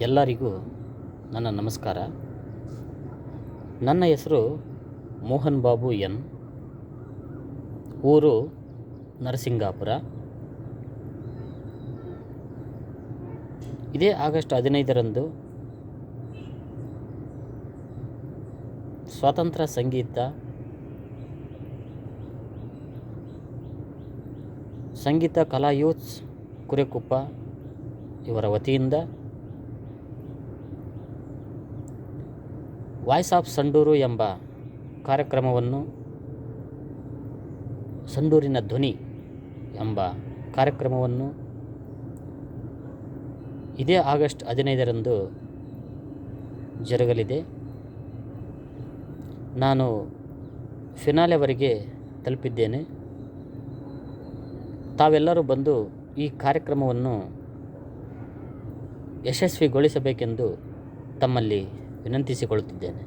ಎಲ್ಲರಿಗೂ ನನ್ನ ನಮಸ್ಕಾರ. ನನ್ನ ಹೆಸರು ಮೋಹನ್ ಬಾಬು ಎನ್. ಊರು ನರಸಿಂಗಾಪುರ. ಇದೇ ಆಗಸ್ಟ್ 15ರಂದು ಸ್ವಾತಂತ್ರ್ಯ ಸಂಗೀತ ಕಲಾ ಯೂತ್ಸ್ ಕುರೆಕುಪ್ಪ ಇವರ ವತಿಯಿಂದ ವಾಯ್ಸ್ ಆಫ್ ಸಂಡೂರು ಎಂಬ ಕಾರ್ಯಕ್ರಮವನ್ನು, ಸಂಡೂರಿನ ಧ್ವನಿ ಎಂಬ ಕಾರ್ಯಕ್ರಮವನ್ನು ಇದೇ ಆಗಸ್ಟ್ 15ರಂದು ಜರುಗಲಿದೆ. ನಾನು ಫಿನಾಲೆವರೆಗೆ ತಲುಪಿದ್ದೇನೆ. ತಾವೆಲ್ಲರೂ ಬಂದು ಈ ಕಾರ್ಯಕ್ರಮವನ್ನು ಯಶಸ್ವಿಗೊಳಿಸಬೇಕೆಂದು ತಮ್ಮಲ್ಲಿ ವಿನಂತಿಸಿಕೊಳ್ಳುತ್ತಿದ್ದೇನೆ.